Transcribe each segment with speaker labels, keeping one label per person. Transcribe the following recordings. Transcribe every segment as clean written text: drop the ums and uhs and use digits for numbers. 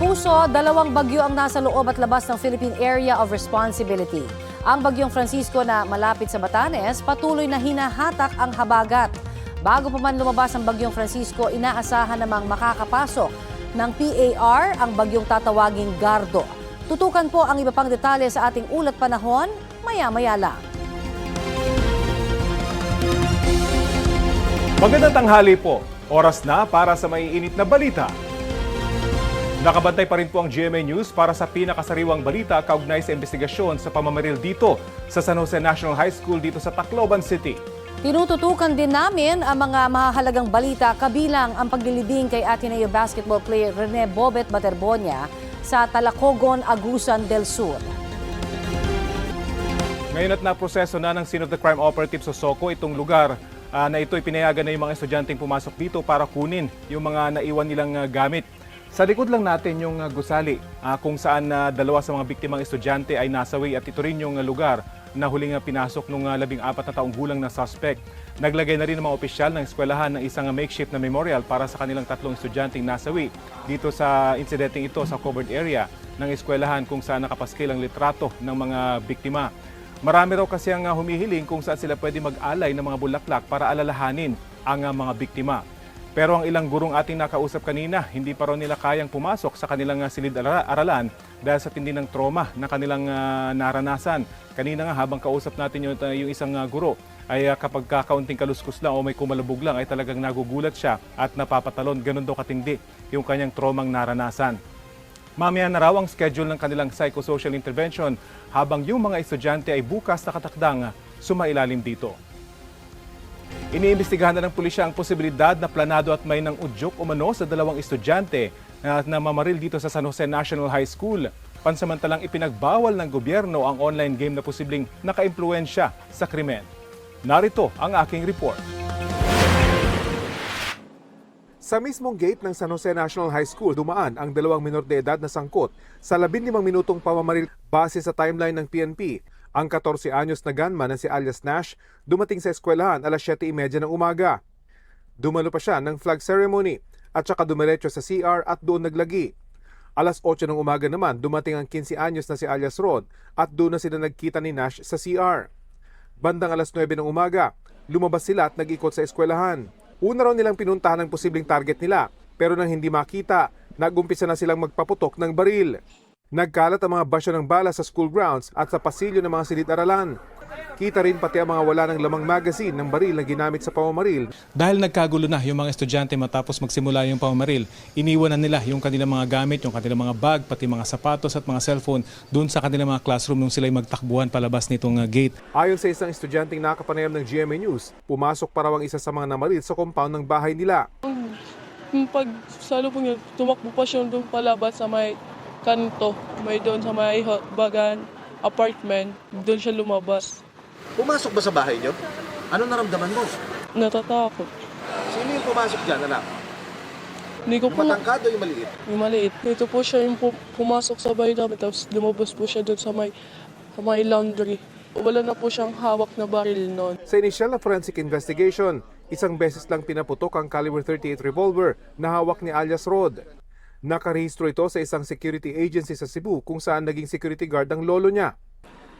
Speaker 1: Abuso, dalawang bagyo ang nasa loob at labas ng Philippine Area of Responsibility. Ang bagyong Francisco na malapit sa Batanes, patuloy na hinahatak ang habagat. Bago pa man lumabas ang bagyong Francisco, inaasahan namang makakapasok ng PAR ang bagyong tatawaging Gardo. Tutukan po ang iba pang detalye sa ating ulat panahon, maya-maya lang.
Speaker 2: Magandang tanghali po. Oras na para sa maiinit na balita. Nakabantay pa rin po ang GMA News para sa pinakasariwang balita kaugnay sa investigasyon sa pamamaril dito sa San Jose National High School dito sa Tacloban City.
Speaker 1: Tinututukan din namin ang mga mahahalagang balita kabilang ang paglilibing kay Ateneo basketball player Rene Bobet Baterbonia sa Talacogon, Agusan del Sur.
Speaker 2: Ngayon at naproseso na ng Scene of the Crime Operative sa SOCO itong lugar na ito pinayagan na yung mga estudyanteng pumasok dito para kunin yung mga naiwan nilang gamit. Sa likod lang natin yung gusali kung saan dalawa sa mga biktimang estudyante ay nasawi at ito rin yung lugar na huling pinasok ng 14 na taong gulang na suspect. Naglagay na rin ng mga opisyal ng eskwelahan ng isang makeshift na memorial para sa kanilang 3 estudyanteng nasawi dito sa insidenteng ito sa covered area ng eskwelahan kung saan nakapaskil ang litrato ng mga biktima. Marami raw kasi ang humihiling kung saan sila pwede mag-alay ng mga bulaklak para alalahanin ang mga biktima. Pero ang ilang gurong ating nakausap kanina, hindi pa raw nila kayang pumasok sa kanilang silid-aralan dahil sa tindi ng trauma na kanilang naranasan. Kanina nga habang kausap natin yung isang guro, ay kapag kakaunting kaluskus lang o may kumalabog lang ay talagang nagugulat siya at napapatalon. Ganun daw katindi yung kanyang traumang naranasan. Mamaya na raw ang schedule ng kanilang psychosocial intervention habang yung mga estudyante ay bukas nakatakdang sumailalim dito. Iniimbestigahan na ng pulisya ang posibilidad na planado at may ng udyok umano sa 2 estudyante na mamaril dito sa San Jose National High School. Pansamantalang ipinagbawal ng gobyerno ang online game na posibleng nakaimpluwensya sa krimen. Narito ang aking report.
Speaker 3: Sa mismong gate ng San Jose National High School, dumaan ang 2 minor de edad na sangkot sa 15 minutong pamamaril base sa timeline ng PNP. Ang 14 anyos na gunman na si alias Nash dumating sa eskwelahan alas 7:30 ng umaga. Dumalo pa siya ng flag ceremony at saka dumiretso sa CR at doon naglagi. Alas 8 ng umaga naman dumating ang 15 anyos na si alias Rod at doon na sila nagkita ni Nash sa CR. Bandang alas 9 ng umaga, lumabas sila at nag-ikot sa eskwelahan. Una raw nilang pinuntahan ang posibleng target nila pero nang hindi makita, nag-umpisa na silang magpaputok ng baril. Nagkalat ang mga basyo ng bala sa school grounds at sa pasilyo ng mga silid-aralan. Kita rin pati ang mga wala ng lamang magazine ng baril na ginamit sa pamamaril.
Speaker 4: Dahil nagkagulo na yung mga estudyante matapos magsimula yung pamamaril, iniwan na nila yung kanilang mga gamit, yung kanilang mga bag, pati mga sapatos at mga cellphone doon sa kanilang mga classroom nung sila'y magtakbuhan palabas nitong gate.
Speaker 3: Ayon sa isang estudyanteng nakapanayam ng GMA News, pumasok pa raw ang isa sa mga namaril sa compound ng bahay nila.
Speaker 5: Pag salubong niya, tumakbo pa siya doon palabas sa may kanto, may doon sa may bagan, apartment, doon siya lumabas.
Speaker 6: Pumasok ba sa bahay niyo? Ano naramdaman mo?
Speaker 5: Natatakot.
Speaker 6: Sino yung pumasok dyan, anak?
Speaker 5: Hindi ko
Speaker 6: Yung
Speaker 5: po,
Speaker 6: matangkad o yung maliit?
Speaker 5: yung maliit. Ito po siya yung pumasok sa bahay namin, tapos lumabas po siya doon sa may laundry. Wala na po siyang hawak na baril noon.
Speaker 3: Sa inisyal na forensic investigation, isang beses lang pinaputok ang caliber 38 revolver na hawak ni alias Rod. Nakarehistro ito sa isang security agency sa Cebu kung saan naging security guard ang lolo niya.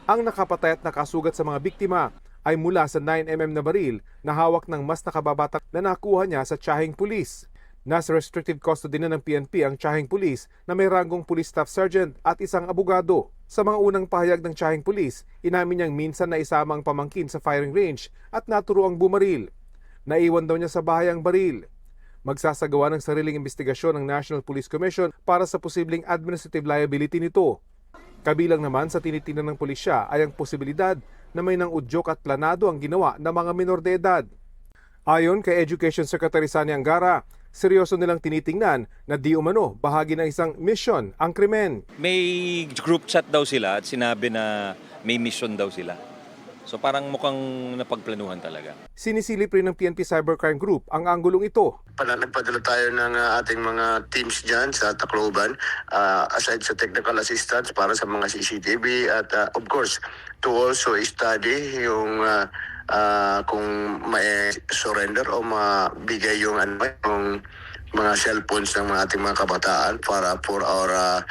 Speaker 3: Ang nakapatay at nakasugat sa mga biktima ay mula sa 9mm na baril na hawak ng mas nakababatak na nakuha niya sa Tiyahing Police. Nasa restrictive custody na ng PNP ang Tiyahing Police na may ranggong police staff sergeant at isang abogado. Sa mga unang pahayag ng Tiyahing Police, inamin niyang minsan na isama ang pamangkin sa firing range at naturuang bumaril. Naiwan daw niya sa bahay ang baril. Magsasagawa ng sariling investigasyon ng National Police Commission para sa posibleng administrative liability nito. Kabilang naman sa tinitingnan ng pulisya ay ang posibilidad na may nang udyok at planado ang ginawa ng mga minor de edad. Ayon kay Education Secretary Sani Angara, seryoso nilang tinitingnan na di umano bahagi ng isang mission ang krimen.
Speaker 7: May group chat daw sila at sinabi na may mission daw sila. So parang mukhang napagplanuhan talaga.
Speaker 3: Sinisilip rin ng PNP Cybercrime Group ang anggulong ito.
Speaker 8: Nagpadala tayo ng ating mga teams dyan sa Tacloban, aside sa technical assistance para sa mga CCTV at of course to also study yung kung may surrender o mabigay yung mga cellphones ng mga ating mga kabataan para for our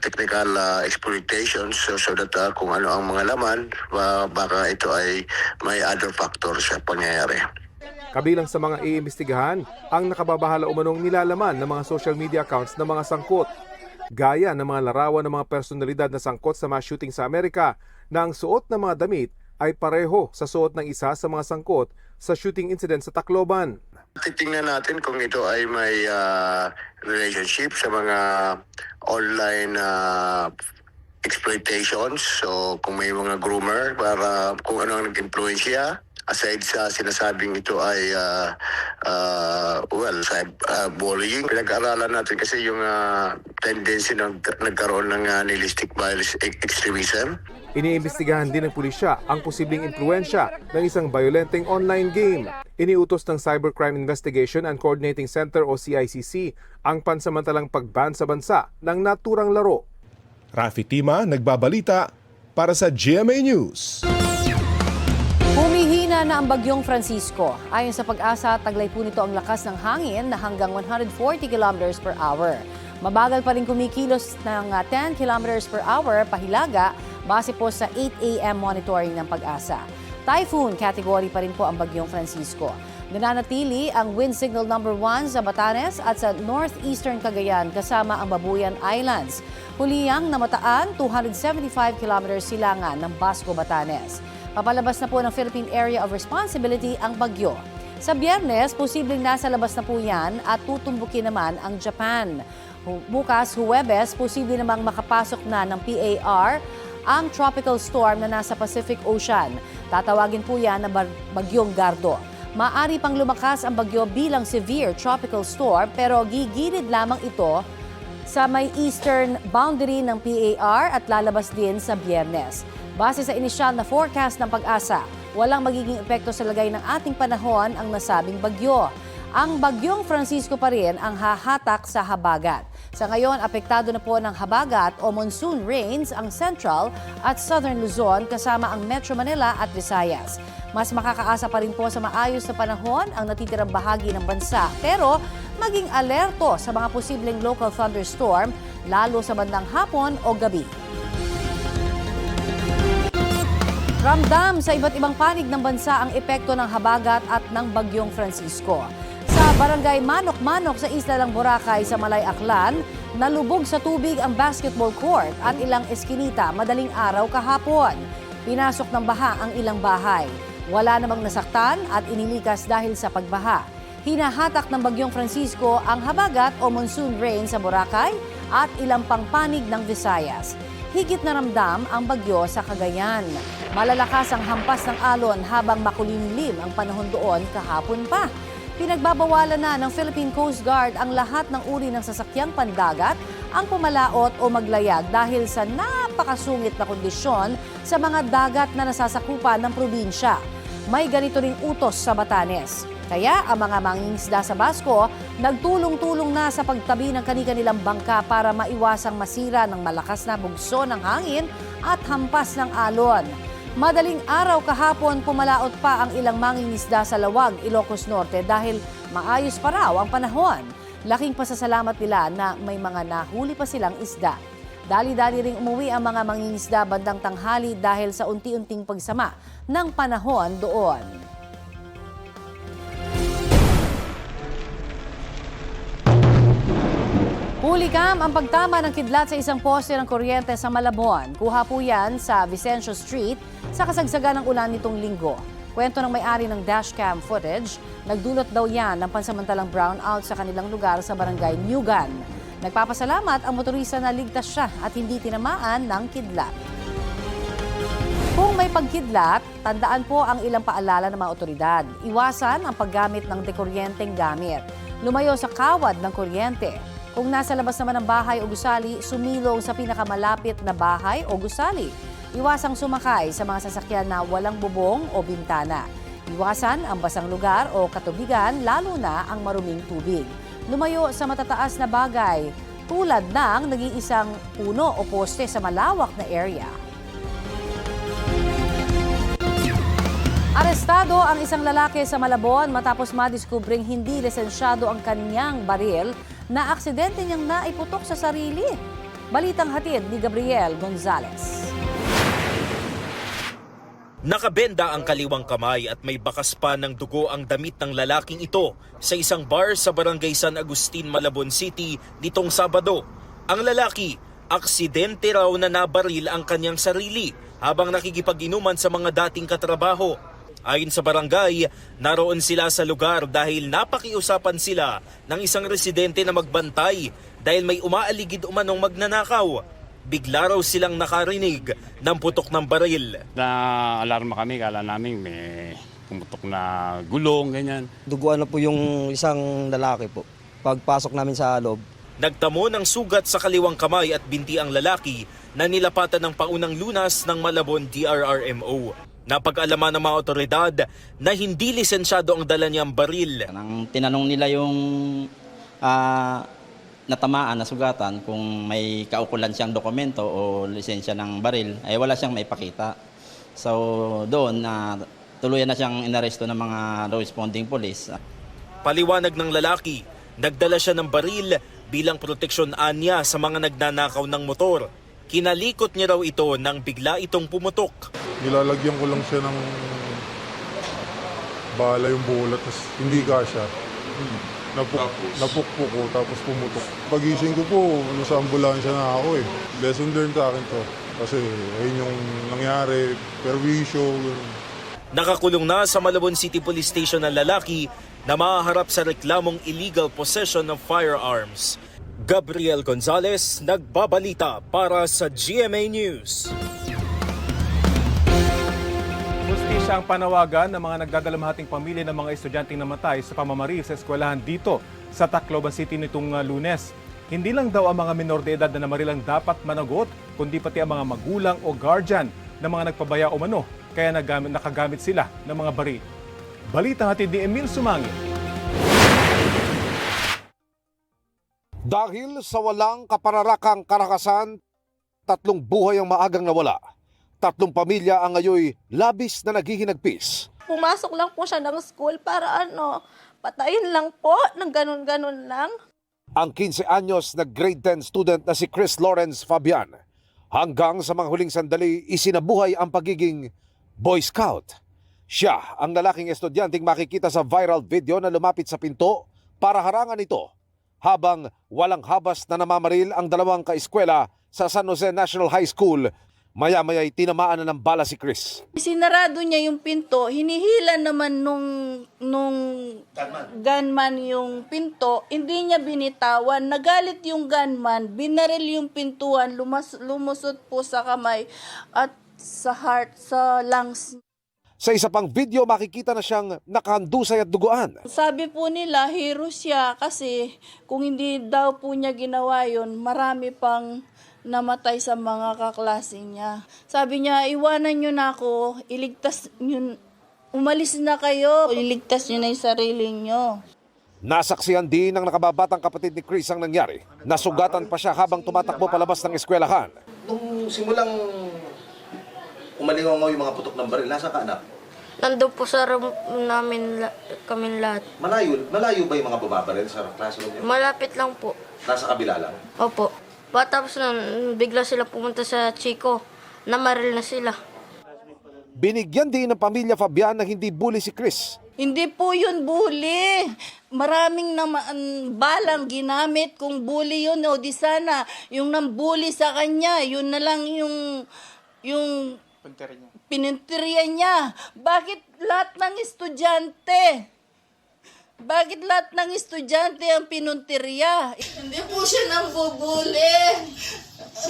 Speaker 8: technical exploitations so that kung ano ang mga laman, baka ito ay may other factors sa pangyayari.
Speaker 3: Kabilang sa mga iimbestigahan ang nakababahala umanong nilalaman ng mga social media accounts ng mga sangkot. Gaya ng mga larawan ng mga personalidad na sangkot sa mga shooting sa Amerika na ang suot ng mga damit ay pareho sa suot ng isa sa mga sangkot sa shooting incident sa Tacloban.
Speaker 8: Titingnan natin kung ito ay may relationship sa mga online exploitations. So kung may mga groomer para kung ano ang nag-influensya. Aside sa sinasabing ito ay bullying. Pinag-aaralan natin kasi yung tendency na nagkaroon ng nihilistic violence extremism.
Speaker 3: Iniimbestigahan din ng pulisya ang posibleng impluensya ng isang violenteng online game. Iniutos ng Cybercrime Investigation and Coordinating Center o CICC ang pansamantalang pag-ban sa bansa ng naturang laro.
Speaker 9: Rafi Tima, nagbabalita para sa GMA News.
Speaker 1: Humihina na ang bagyong Francisco. Ayon sa Pag-asa, taglay po nito ang lakas ng hangin na hanggang 140 km per hour. Mabagal pa rin kumikilos ng 10 km per hour pahilaga base po sa 8 a.m. monitoring ng Pag-asa. Typhoon category pa rin po ang bagyong Francisco. Nananatili ang wind signal number 1 sa Batanes at sa northeastern Cagayan kasama ang Babuyan Islands. Huliyang namataan 275 km silangan ng Basco, Batanes. Papalabas na po ng Philippine Area of Responsibility ang bagyo. Sa Biyernes, posibleng nasa labas na po yan at tutumbukin naman ang Japan. Bukas, Huwebes, posible namang makapasok na ng PAR ang tropical storm na nasa Pacific Ocean. Tatawagin po yan na bagyong Gardo. Maari pang lumakas ang bagyo bilang severe tropical storm pero gigilid lamang ito sa may eastern boundary ng PAR at lalabas din sa Biyernes. Base sa inisyal na forecast ng Pag-asa, walang magiging epekto sa lagay ng ating panahon ang nasabing bagyo. Ang bagyong Francisco pa rin ang hahatak sa habagat. Sa ngayon, apektado na po ng habagat o monsoon rains ang Central at Southern Luzon kasama ang Metro Manila at Visayas. Mas makakaasa pa rin po sa maayos na panahon ang natitirang bahagi ng bansa. Pero maging alerto sa mga posibleng local thunderstorm lalo sa bandang hapon o gabi. Ramdam sa iba't ibang panig ng bansa ang epekto ng habagat at ng bagyong Francisco. Sa barangay Manok-Manok sa isla ng Boracay sa Malay Aklan, nalubog sa tubig ang basketball court at ilang eskinita madaling araw kahapon. Pinasok ng baha ang ilang bahay. Wala namang nasaktan at inilikas dahil sa pagbaha. Hinahatak ng bagyong Francisco ang habagat o monsoon rain sa Boracay at ilang pang panig ng Visayas. Higit na ramdam ang bagyo sa Cagayan. Malalakas ang hampas ng alon habang makulimlim ang panahon doon kahapon pa. Pinagbabawalan na ng Philippine Coast Guard ang lahat ng uri ng sasakyang pandagat ang pumalaot o maglayag dahil sa napakasungit na kondisyon sa mga dagat na nasasakupan ng probinsya. May ganito ring utos sa Batanes. Kaya ang mga mangingisda sa Basco nagtulong-tulong na sa pagtabi ng kani-kanilang bangka para maiwasang masira ng malakas na bugso ng hangin at hampas ng alon. Madaling araw kahapon pumalaot pa ang ilang mangingisda sa Lawag, Ilocos Norte dahil maayos pa raw ang panahon. Laking pasasalamat nila na may mga nahuli pa silang isda. Dali-dali ring umuwi ang mga mangingisda bandang tanghali dahil sa unti-unting pagsama ng panahon doon. Hulikam ang pagtama ng kidlat sa isang poste ng kuryente sa Malabon. Kuha po yan sa Vicencio Street sa kasagsagan ng ulan nitong linggo. Kwento ng may-ari ng dashcam footage, nagdulot daw yan ng pansamantalang brownout sa kanilang lugar sa barangay Newgan. Nagpapasalamat ang motorista na ligtas siya at hindi tinamaan ng kidlat. Kung may pagkidlat, tandaan po ang ilang paalala ng mga otoridad. Iwasan ang paggamit ng dekuryenteng gamit. Lumayo sa kawad ng kuryente. Kung nasa labas naman ng bahay o gusali, sumilong sa pinakamalapit na bahay o gusali. Iwasang sumakay sa mga sasakyan na walang bubong o bintana. Iwasan ang basang lugar o katubigan, lalo na ang maruming tubig. Lumayo sa matataas na bagay, tulad ng nag-iisang puno o poste sa malawak na area. Arestado ang isang lalaki sa Malabon matapos madiskubring hindi lisensyado ang kanyang baril na aksidente niyang naiputok sa sarili. Balitang hatid ni Gabriel Gonzalez.
Speaker 10: Nakabenda ang kaliwang kamay at may bakas pa ng dugo ang damit ng lalaking ito sa isang bar sa barangay San Agustin, Malabon City nitong Sabado. Ang lalaki, aksidente raw na nabaril ang kanyang sarili habang nakikipag-inuman sa mga dating katrabaho. Ayon sa barangay, naroon sila sa lugar dahil napakiusapan sila ng isang residente na magbantay dahil may umaaligid umanong magnanakaw. Bigla raw silang nakarinig ng putok ng baril.
Speaker 11: Na-alarma kami, kala namin may pumutok na gulong, ganyan.
Speaker 12: Duguan na po yung isang lalaki po. Pagpasok namin sa loob.
Speaker 10: Nagtamo ng sugat sa kaliwang kamay at binti ang lalaki na nilapatan ng paunang lunas ng Malabon DRRMO. Napag-alaman ng mga otoridad na hindi lisensyado ang dala niyang baril.
Speaker 12: Nang tinanong nila yung natamaan na sugatan kung may kaukulan siyang dokumento o lisensya ng baril, ay wala siyang maipakita. So doon, tuluyan na siyang inaresto ng mga responding police.
Speaker 10: Paliwanag ng lalaki, nagdala siya ng baril bilang proteksyon anya sa mga nagnanakaw ng motor. Kinalikot niya raw ito nang bigla itong pumutok.
Speaker 13: Nilalagyan ko lang siya ng bala yung bulat, tapos hindi kasya. Napukpok ko, tapos pumutok. Pagising ko po, sa ambulansya na ako eh. Lesson learned sa akin to. Kasi ayun yung nangyari, perwisyo.
Speaker 10: Nakakulong na sa Malabon City Police Station ang lalaki na mahaharap sa reklamong illegal possession of firearms. Gabriel Gonzalez, nagbabalita para sa GMA News.
Speaker 2: Hustisya ang panawagan ng mga nagdadalamhating pamilya ng mga estudyanteng namatay sa pamamaril sa eskwelahan dito sa Tacloban City nitong Lunes. Hindi lang daw ang mga minor de edad na namaril ang dapat managot, kundi pati ang mga magulang o guardian ng mga nagpabaya umano, kaya nakagamit sila ng mga baril. Balitang hatid ni Emil Sumangin.
Speaker 3: Dahil sa walang kapararakang karakasan, 3 buhay ang maagang nawala. 3 pamilya ang ngayoy labis na naghihinagpis.
Speaker 14: Pumasok lang po siya ng school para patayin lang po, ng ganun-ganun lang.
Speaker 3: Ang 15 anyos na grade 10 student na si Chris Lawrence Fabian, hanggang sa mga huling sandali isinabuhay ang pagiging Boy Scout. Siya ang lalaking estudyanteng makikita sa viral video na lumapit sa pinto para harangan ito, habang walang habas na namamaril ang 2 kaeskwela sa San Jose National High School. Maya-maya'y tinamaan na ng bala si Chris.
Speaker 14: Sinarado niya yung pinto, hinihila naman nung gunman yung pinto, hindi niya binitawan, nagalit yung gunman, binaril yung pintuan, lumusot po sa kamay at sa heart, sa lungs.
Speaker 3: Sa isa pang video, makikita na siyang nakahandusay at duguan.
Speaker 14: Sabi po nila, hero siya kasi kung hindi daw po niya ginawa yun, marami pang namatay sa mga kaklase niya. Sabi niya, iwanan niyo na ako, iligtas niyo, umalis na kayo, iligtas niyo na yung sarili niyo.
Speaker 3: Nasaksihan din ng nakababatang kapatid ni Chris ang nangyari. Nasugatan pa siya habang tumatakbo palabas ng eskwelahan.
Speaker 6: Nung simulang umalingaw yung mga putok ng baril, nasa ka anak?
Speaker 14: Nandun po sa room namin kaming lahat.
Speaker 6: Malayo ba yung mga bumabaril sa classroom niyo?
Speaker 14: Malapit lang po.
Speaker 6: Nasa kabila lang?
Speaker 14: Opo. Tapos nun, bigla sila pumunta sa Chico. Namaril na sila.
Speaker 3: Binigyan din ng pamilya Fabian na hindi bully si Chris.
Speaker 14: Hindi po yun bully. Maraming balang ginamit kung bully yun. O di sana, yung nambully sa kanya, yun na lang yung pininteriya niya. Bakit lahat ng estudyante? Bakit lahat ng estudyante ang pinunteriya? Hindi po siya nambubuli.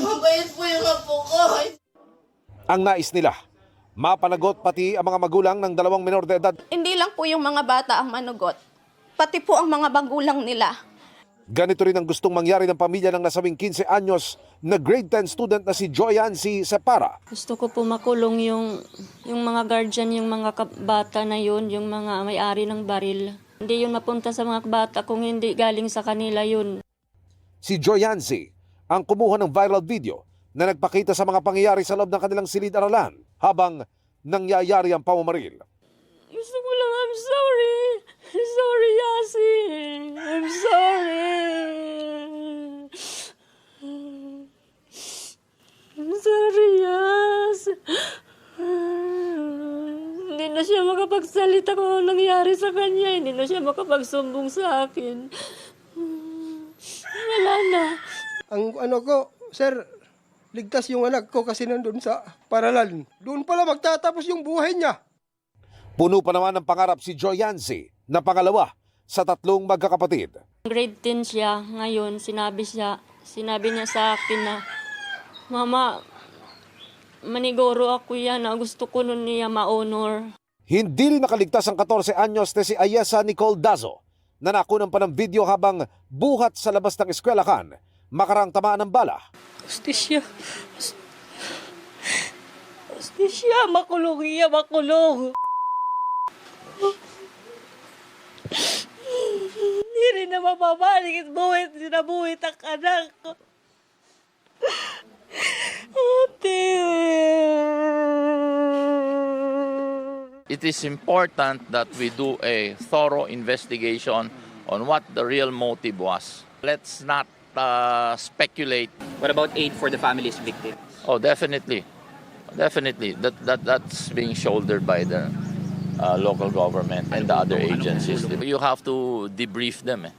Speaker 14: Mabait po yung apo ko.
Speaker 3: Ang nais nila, mapanagot pati ang mga magulang ng 2 minor de edad.
Speaker 14: Hindi lang po yung mga bata ang manugot. Pati po ang mga magulang nila.
Speaker 3: Ganito rin ang gustong mangyari ng pamilya ng nasabing 15 anyos na grade 10 student na si Joyancy Separa.
Speaker 15: Gusto ko po makulong yung mga guardian, yung mga bata na yun, yung mga may-ari ng baril. Hindi yun mapunta sa mga bata kung hindi galing sa kanila yun.
Speaker 3: Si Joyancy ang kumuha ng viral video na nagpakita sa mga pangyayari sa loob ng kanilang silid-aralan habang nangyayari ang pamamaril.
Speaker 15: Gusto ko lang, I'm sorry. Sorry, Yasin. I'm sorry. I'm sorry, Yas. Hindi na siya makapagsalita kung anong nangyari sa kanya. Hindi na siya makapagsumbong sa akin. Wala na.
Speaker 16: Ang sir, ligtas yung anak ko kasi nandun sa paralan. Doon pala magtatapos yung buhay niya.
Speaker 17: Puno pa naman ng pangarap si Joy Yancy na pangalawa sa 3 magkakapatid.
Speaker 15: Grade 10 siya. Ngayon, sinabi niya sa akin na, Mama, maniguro ako yan na gusto ko nun niya ma-honor.
Speaker 17: Hindi rin nakaligtas ang 14 anyos na si Ayesa Nicole Dazo na nakunan pa ng video habang buhat sa labas ng eskwelahan, makarang tamaan ng bala.
Speaker 15: Justisya. Justisya, makulong iya, makulong. Hindi rin na mapabalik at buwit ang anak ko.
Speaker 18: It is important that we do a thorough investigation on what the real motive was. Let's not speculate.
Speaker 19: What about aid for the families victims?
Speaker 18: Oh, definitely. Definitely. That's being shouldered by the local government and the other agencies. You have to debrief them.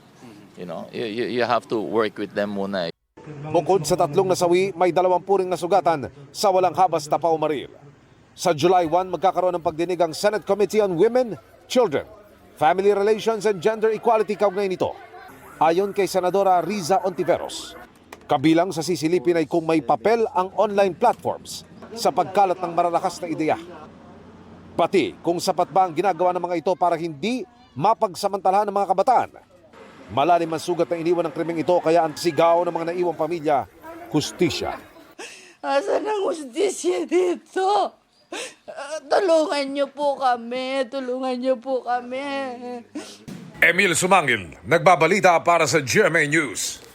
Speaker 18: You know, you have to work with them muna.
Speaker 17: Bukod sa 3 nasawi, may 20 ring nasugatan sa walang habas na paumaril. Sa July 1, magkakaroon ng pagdinig ang Senate Committee on Women, Children, Family Relations and Gender Equality kaugnay nito. Ayon kay Senadora Riza Ontiveros, kabilang sa sisilipin ay kung may papel ang online platforms sa pagkalat ng maralakas na ideya. Pati kung sapat ba ang ginagawa ng mga ito para hindi mapagsamantalahan ng mga kabataan. Malalim ang sugat na iniwan ng krimeng ito kaya ang sigaw ng mga naiwang pamilya, hustisya.
Speaker 14: Asan ang hustisya dito? Tulungan niyo po kami. Tulungan niyo po kami.
Speaker 9: Emil Sumangil, nagbabalita para sa GMA News.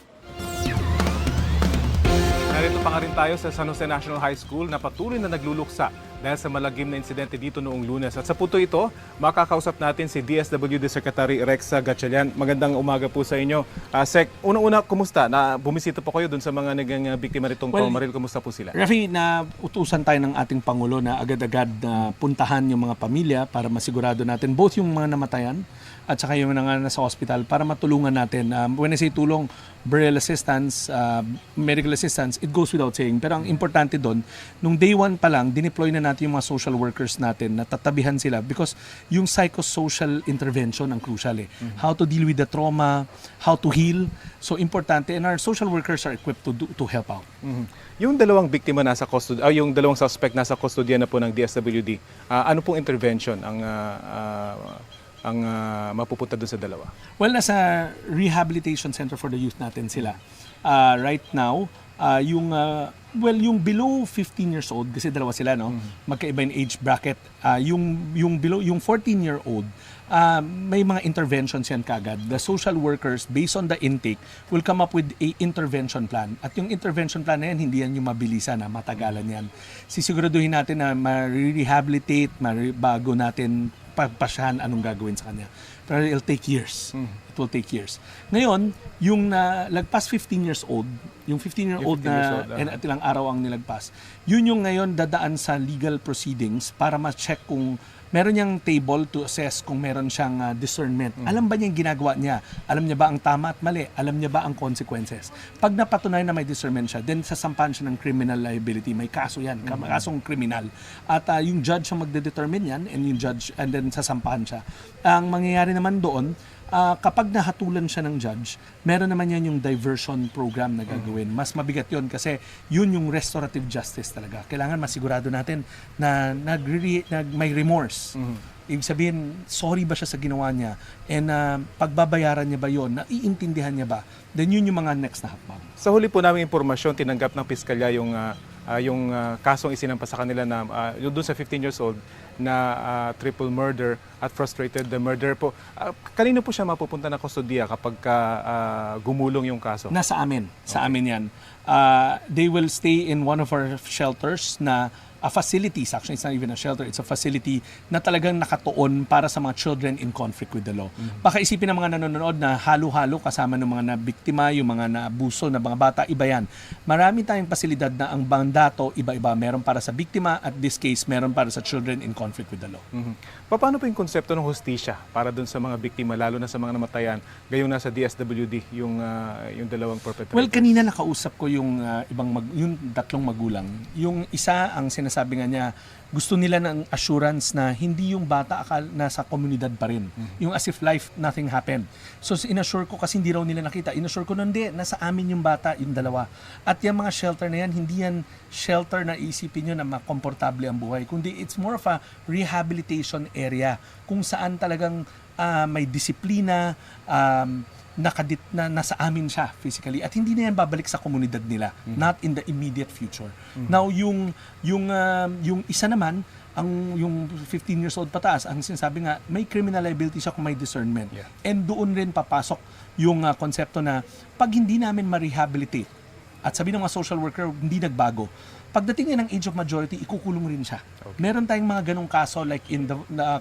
Speaker 2: Narito pa nga rin tayo sa San Jose National High School na patuloy na nagluluksa dahil sa malagim na insidente dito noong Lunes. At sa punto ito, makakausap natin si DSWD Secretary Rexa Gatchalian. Magandang umaga po sa inyo. Sec, unang-una, kumusta? Bumisita po kayo dun sa mga naging biktima nitong paumaril. Kumusta po sila?
Speaker 20: Rafi, nautusan tayo ng ating Pangulo na agad-agad puntahan yung mga pamilya para masigurado natin both yung mga namatayan at saka yung mga nasa hospital para matulungan natin. When I say tulong, burial assistance, medical assistance, it goes without saying. Pero ang importante doon, nung day 1 pa lang, dineploy na natin yung mga social workers natin na tatabihan sila because yung psychosocial intervention ang crucial eh. How to deal with the trauma, how to heal. So importante and our social workers are equipped to help out.
Speaker 2: Yung 2 biktima nasa custody, yung 2 suspect nasa custody na po ng DSWD, ano pong intervention ang mapupunta doon sa 2?
Speaker 20: Well, nasa rehabilitation center for the youth natin sila. Right now, yung below 15 years old, kasi 2 sila, no? Magkaiba yung age bracket. Yung 14-year-old, may mga interventions yan kagad. The social workers, based on the intake, will come up with a intervention plan. At yung intervention plan na yan, hindi yan yung mabilisan, matagalan yan. Sisiguraduhin natin na ma-rehabilitate, bago natin pagpasyahan anong gagawin sa kanya. Pero it'll take years. It will take years. Ngayon, yung lagpas 15 years old, yung 15-year-old na at ilang araw ang nilagpas, yun yung ngayon dadaan sa legal proceedings para ma-check kung meron niyang table to assess kung meron siyang discernment. Alam ba niya yung ginagawa niya? Alam niya ba ang tama at mali? Alam niya ba ang consequences? Pag napatunayan na may discernment siya, then sasampahan siya ng criminal liability. May kaso yan, kasong kriminal. At yung judge ang magde-determine yan and then sasampahan siya. Ang mangyayari naman doon, kapag nahatulan siya ng judge, meron naman yan yung diversion program na gagawin. Mas mabigat yun kasi yun yung restorative justice talaga. Kailangan masigurado natin na may remorse. Ibig sabihin, sorry ba siya sa ginawa niya? And pagbabayaran niya ba yun? Naiintindihan niya ba? Then yun yung mga next na hakbang.
Speaker 2: Sa huli po namin impormasyon, tinanggap ng piskalya yung kasong isinampa sa kanila na doon sa 15 years old na triple murder at frustrated murder po. Kanino po siya mapupunta na kustodiya kapag gumulong yung kaso?
Speaker 20: Nasa amin. Sa amin yan. They will stay in one of our shelters na facilities. Actually, it's not even a shelter. It's a facility na talagang nakatuon para sa mga children in conflict with the law. Baka isipin ng mga nanonood na halo-halo kasama ng mga nabiktima, yung mga naabuso na mga bata, iba yan. Marami tayong pasilidad na ang mandato, iba-iba. Meron para sa biktima, at this case, meron para sa children in conflict with the law.
Speaker 2: Paano po yung konsepto ng hustisya para dun sa mga biktima, lalo na sa mga namatayan, gayong nasa DSWD, yung dalawang perpetrators?
Speaker 20: Well, kanina nakausap ko yung yung tatlong magulang. Yung isa, ang sinasabi nga niya, gusto nila ng assurance na hindi yung bata nasa komunidad pa rin. Yung as if nothing happened. So inassure ko, kasi hindi raw nila nakita, inassure ko hindi, nasa amin yung bata, yung dalawa. At yung mga shelter na yan, hindi yan shelter na isipin nyo na makomportable ang buhay, kundi it's more of a rehabilitation area kung saan talagang may disiplina, na nasa amin siya physically, at hindi na yan babalik sa komunidad nila, not in the immediate future. Now yung isa naman, yung 15 years old pataas, ang sinasabi nga may criminal liability siya kung may discernment. And doon rin papasok yung konsepto na pag hindi namin ma-rehabilitate at sabi ng mga social worker hindi nagbago, pagdating niya ng age of majority, ikukulong rin siya. Meron tayong mga ganong kaso like in the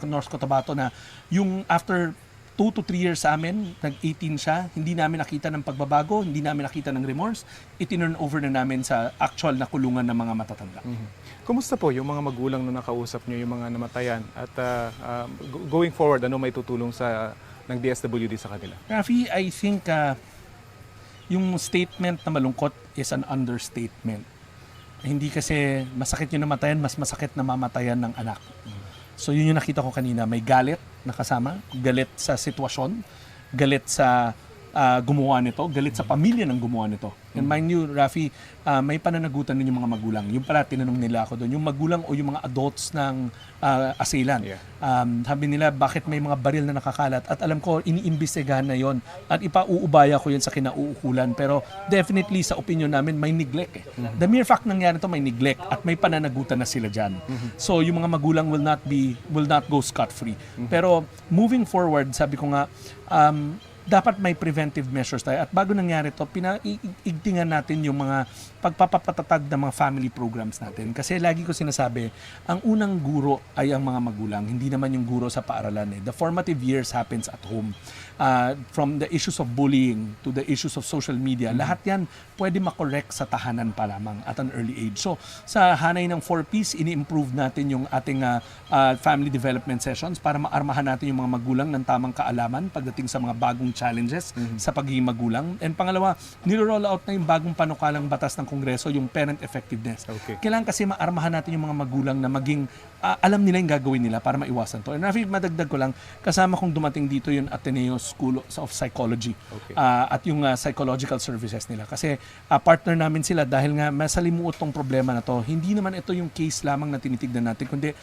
Speaker 20: North Cotabato na yung after 2 to 3 years sa amin, nag-18 siya, hindi namin nakita ng pagbabago, hindi namin nakita ng remorse, itinurn over na namin sa actual na kulungan ng mga matatanda.
Speaker 2: Kumusta po yung mga magulang na nakausap nyo, yung mga namatayan, at going forward, ano may tutulong ng DSWD sa kanila?
Speaker 20: Rafi, I think yung statement na malungkot is an understatement. Hindi kasi masakit yung namatayan, mas masakit na mamatayan ng anak. So yun yung nakita ko kanina, may galit na kasama, galit sa sitwasyon, galit sa gumawa nito, galit sa pamilya ng gumawa nito. And mind you, Rafi, may pananagutan din yung mga magulang. Yung pala, tinanong nila ako doon, yung magulang o yung mga adults ng assailant. Sabi nila, bakit may mga baril na nakakalat? At alam ko, iniimbestigahan na yon at ipauubaya ko yun sa kinauukulan. Pero definitely, sa opinion namin, may neglect. The mere fact nangyari ito, may neglect at may pananagutan na sila dyan. So, yung mga magulang will not go scot-free. Pero moving forward, sabi ko nga, dapat may preventive measures tayo. At bago nangyari ito, pinaigtingan natin yung mga pagpapatatag ng mga family programs natin. Kasi lagi ko sinasabi, ang unang guro ay ang mga magulang, hindi naman yung guro sa paaralan. The formative years happens at home. From the issues of bullying to the issues of social media, lahat yan pwede makorek sa tahanan pa lamang at an early age. So, sa hanay ng 4Ps, ini-improve natin yung ating family development sessions para maarmahan natin yung mga magulang ng tamang kaalaman pagdating sa mga bagong challenges sa pagiging magulang. And pangalawa, niro-roll out na yung bagong panukalang batas ng Kongreso, yung parent effectiveness. Kailangan kasi maarmahan natin yung mga magulang na maging alam nila yung gagawin nila para maiwasan to. And Rafi, madagdag ko lang, kasama kong dumating dito yung Ateneo School of Psychology at yung psychological services nila. Kasi partner namin sila dahil nga masalimuot tong problema na to. Hindi naman ito yung case lamang na tinitignan natin, kundi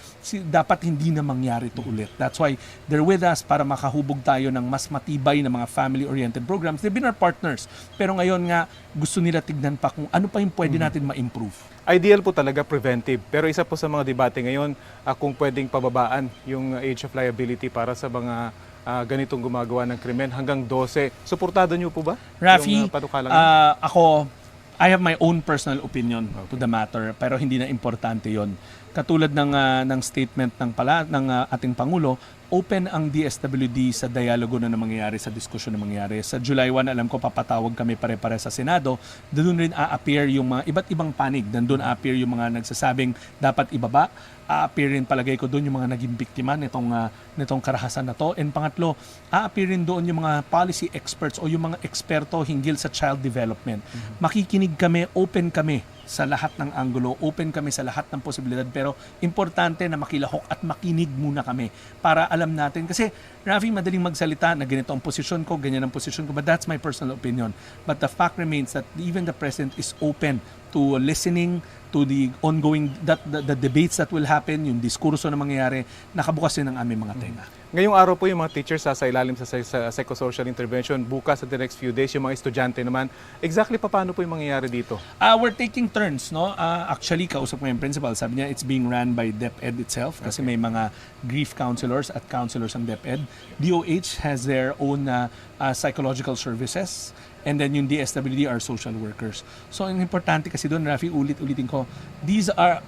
Speaker 20: dapat hindi na mangyari to ulit. That's why they're with us para makahubog tayo ng mas matibay na mga family-oriented programs. They've been our partners. Pero ngayon nga, gusto nila tignan pa kung ano pa yung pwede natin ma-improve.
Speaker 2: Ideal po talaga preventive. Pero isa po sa mga debate ngayon, kung pwedeng pababaan yung age of liability para sa mga ganitong gumagawa ng krimen hanggang 12. Suportado niyo po ba?
Speaker 20: Rafi,
Speaker 2: ako,
Speaker 20: I have my own personal opinion to the matter, pero hindi na importante yon. Katulad ng statement ng ating Pangulo, open ang DSWD sa dialogo na mangyayari, sa diskusyon na mangyayari. Sa July 1, alam ko papatawag kami pare-pare sa Senado. Doon rin a-appear yung mga iba't ibang panig. Doon a-appear yung mga nagsasabing dapat ibaba. A-appear rin palagay ko doon yung mga naging biktima nitong karahasan na to. And pangatlo, a-appear rin doon yung mga policy experts o yung mga eksperto hinggil sa child development. Makikinig kami, open kami sa lahat ng anggulo, open kami sa lahat ng posibilidad, pero importante na makilahok at makinig muna kami para alam natin. Kasi Rafi, madaling magsalita na ganito ang posisyon ko, ganyan ang posisyon ko, but that's my personal opinion. But the fact remains that even the President is open to listening to the ongoing, the debates that will happen, yung diskurso na mangyayari, nakabukas yun ang aming mga tenga.
Speaker 2: Ngayong araw po yung mga teachers sa ilalim sa psychosocial intervention. Bukas at the next few days, yung mga estudyante naman. Exactly paano po yung mangyayari dito?
Speaker 20: We're taking turns, no? Actually, kausap ko yung principal. Sabi niya, it's being run by DepEd itself kasi may mga grief counselors at counselors ang DepEd. DOH has their own psychological services. And then yung DSWD are social workers. So ang importante kasi doon, Rafi, ulit-ulitin ko, these are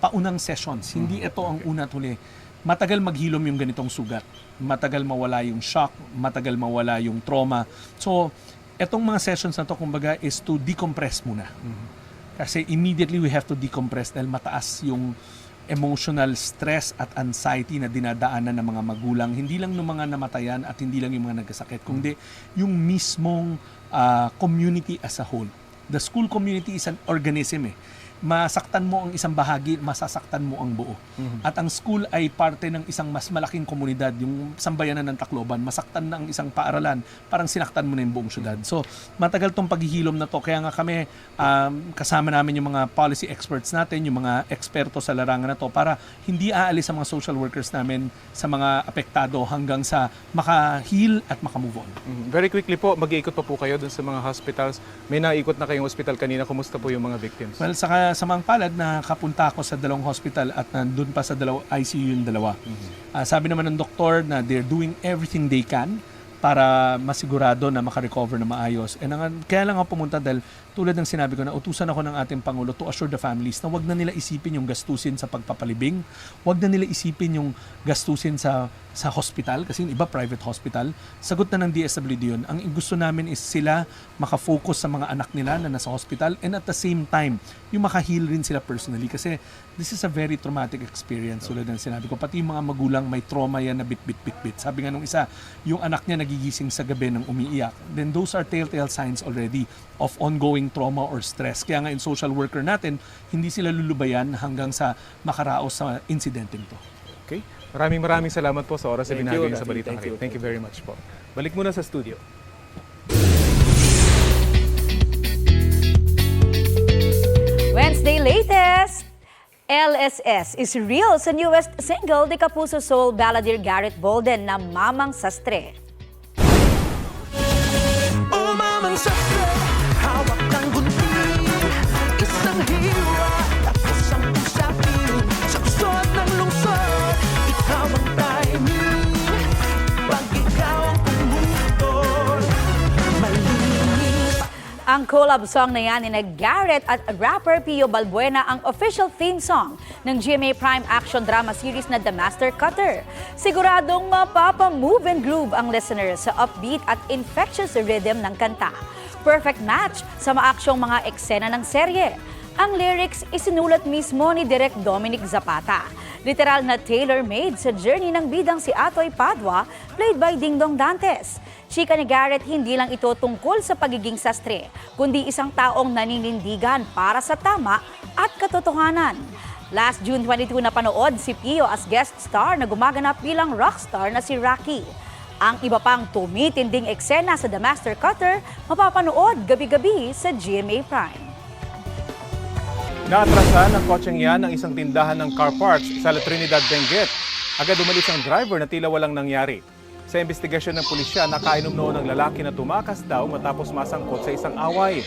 Speaker 20: paunang sessions. Hindi ito ang una at huli. Matagal maghilom yung ganitong sugat. Matagal mawala yung shock, matagal mawala yung trauma. So etong mga sessions na to, kumbaga, is to decompress muna. Kasi immediately we have to decompress dahil mataas yung emotional stress at anxiety na dinadaanan ng mga magulang, hindi lang ng mga namatayan at hindi lang yung mga nagkasakit, kundi yung mismong community as a whole. The school community is an organism Masaktan mo ang isang bahagi, masasaktan mo ang buo. At ang school ay parte ng isang mas malaking komunidad, yung sambayanan ng Tacloban. Masaktan na ang isang paaralan, parang sinaktan mo na yung buong syudad. So, matagal tong paghihilom na to. Kaya nga kami, kasama namin yung mga policy experts natin, yung mga eksperto sa larangan na to, para hindi aalis ang mga social workers namin sa mga apektado hanggang sa maka-heal at maka-move on.
Speaker 2: Very quickly po, mag-iikot pa po kayo dun sa mga hospitals. May naikot na kayong hospital kanina. Kumusta po yung mga victims?
Speaker 20: Well, sa mga palad, nakapunta ako sa 2 hospital at nandun pa sa ICU yung 2. Sabi naman ng doktor na they're doing everything they can para masigurado na makarecover na maayos. Kaya lang ako pumunta dahil tulad ng sinabi ko na utusan ako ng ating Pangulo to assure the families na wag na nila isipin yung gastusin sa pagpapalibing, wag na nila isipin yung gastusin sa hospital, kasi yung iba private hospital. Sagot na ng DSWD yun. Ang gusto namin is sila makafocus sa mga anak nila na nasa hospital, and at the same time, yung makaheal rin sila personally, kasi this is a very traumatic experience. Tulad ng sinabi ko, pati yung mga magulang may trauma yan na bit. Sabi nga nung isa, yung anak niya nagigising sa gabi ng umiiyak. Then those are telltale signs already of ongoing trauma or stress. Kaya nga yung social worker natin, hindi sila lulubayan hanggang sa makaraos sa insidenteng to.
Speaker 2: Okay. Maraming salamat po sa oras na
Speaker 20: Thank
Speaker 2: binahagi
Speaker 20: you,
Speaker 2: niyo sa Balitang
Speaker 20: Rafi.
Speaker 2: Harian. Thank you very much po. Balik muna sa studio.
Speaker 21: Wednesday latest! LSS is real sa newest single ni Kapuso Soul balladeer Garrett Bolden na Mamang Sastre.
Speaker 22: Oh, Mamang Sastre, hawak ng gunting, isang hiwa, tapos ang usapin, sa kusot ng lungsod, ikaw ang timing, pag ikaw ang pumutol, malinis.
Speaker 21: Ang collab song na yan ni Garrett at rapper Pio Balbuena ang official theme song ng GMA Prime action drama series na The Master Cutter. Siguradong mapapa-move and groove ang listeners sa upbeat at infectious rhythm ng kanta. Perfect match sa maaksyong mga eksena ng serye. Ang lyrics isinulat mismo ni Direk Dominic Zapata. Literal na tailor-made sa journey ng bidang si Atoy Padua, played by Dingdong Dantes. Chika ni Garrett, hindi lang ito tungkol sa pagiging sastre, kundi isang taong naninindigan para sa tama at katotohanan. Last June 22 napanood si Pio as guest star na gumaganap bilang rockstar na si Rocky. Ang iba pang tumitinding eksena sa The Master Cutter, mapapanood gabi-gabi sa GMA Prime.
Speaker 2: Naatrasan ng kotseng yan ng isang tindahan ng car parts sa La Trinidad, Benguet. Agad umalis ang driver na tila walang nangyari. Sa investigasyon ng pulisya, nakainom noon ng lalaki na tumakas daw matapos masangkot sa isang away.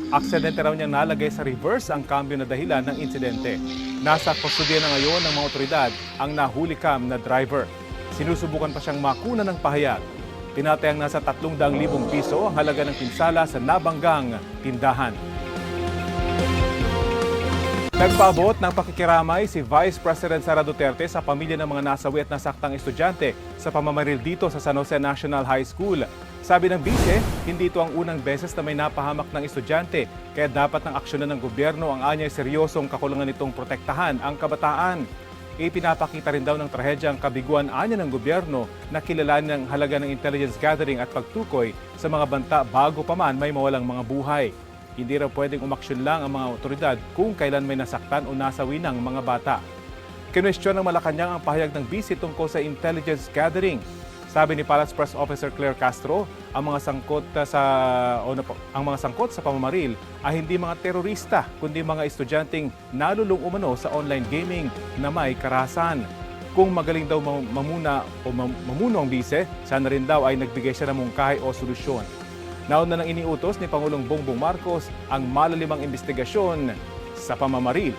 Speaker 2: Aksidente raw niyang nalagay sa reverse ang kambyo na dahilan ng insidente. Nasa kustodiya na ngayon ng mga otoridad ang nahulikam na driver. Sinusubukan pa siyang makuna ng pahayag. Tinatayang nasa 300,000 piso ang halaga ng pinsala sa nabanggang tindahan. Nagpaabot ng pakikiramay si Vice President Sara Duterte sa pamilya ng mga nasawi at nasaktang estudyante sa pamamaril dito sa San Jose National High School. Sabi ng bise, hindi ito ang unang beses na may napahamak ng estudyante, kaya dapat ng aksyonan ng gobyerno ang anyay seryosong kakulangan nitong protektahan ang kabataan. Ipinapakita rin daw ng trahedya ang kabiguan anya ng gobyerno na kilalanin ang halaga ng intelligence gathering at pagtukoy sa mga banta bago pa man may mawalang mga buhay. Hindi raw pwedeng umaksyon lang ang mga otoridad kung kailan may nasaktan o nasawi ng mga bata. Kinwestiyon ng Malacanang ang pahayag ng bisi tungkol sa intelligence gathering. Sabi ni Palace Press Officer Claire Castro, ang mga sangkot sa pamamaril ay hindi mga terorista kundi mga estudyanteng nalulung umano sa online gaming na may karahasan. Kung magaling daw mamuno ang bise, sana rin daw ay nagbigay siya ng mungkahi o solusyon. Nauna nang iniutos ni Pangulong Bongbong Marcos ang malalimang investigasyon sa pamamaril.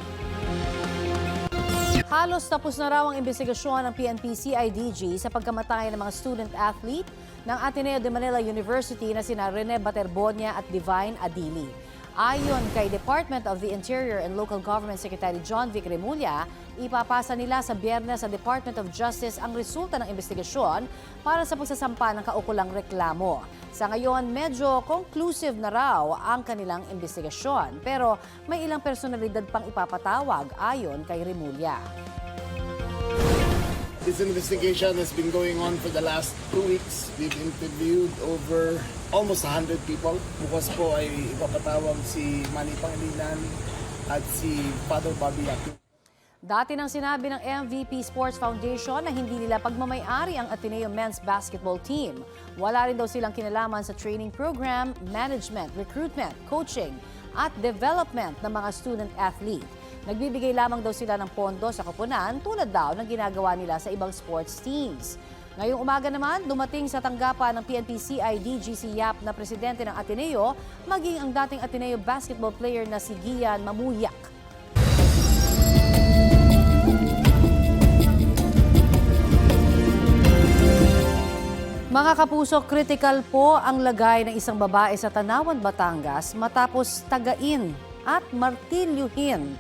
Speaker 1: Halos tapos na raw ang investigasyon ng PNP-CIDG sa pagkamatay ng mga student-athlete ng Ateneo de Manila University na sina Rene Baterbonia at Divine Adili. Ayon kay Department of the Interior and Local Government Secretary John Vic Remulla, ipapasa nila sa Biyernes sa Department of Justice ang resulta ng investigasyon para sa pagsasampa ng kaukulang reklamo. Sa ngayon, medyo conclusive na raw ang kanilang investigasyon, pero may ilang personalidad pang ipapatawag ayon kay Remulla.
Speaker 4: This investigation has been going on for the last 2 weeks. We've interviewed over almost 100 people. Bukas po ay ipapatawag si Manny Pangilinan at si Father Bobby Yaku.
Speaker 1: Dati nang sinabi ng MVP Sports Foundation na hindi nila pagmamayari ang Ateneo Men's Basketball Team. Wala rin daw silang kinalaman sa training program, management, recruitment, coaching at development ng mga student-athlete. Nagbibigay lamang daw sila ng pondo sa koponan tulad daw ng ginagawa nila sa ibang sports teams. Ngayong umaga naman, dumating sa tanggapan ng PNP-CIDG si Yap na presidente ng Ateneo, maging ang dating Ateneo basketball player na si Gian Mamuyak. Mga kapuso, critical po ang lagay ng isang babae sa Tanawan, Batangas matapos tagain at martilyuhin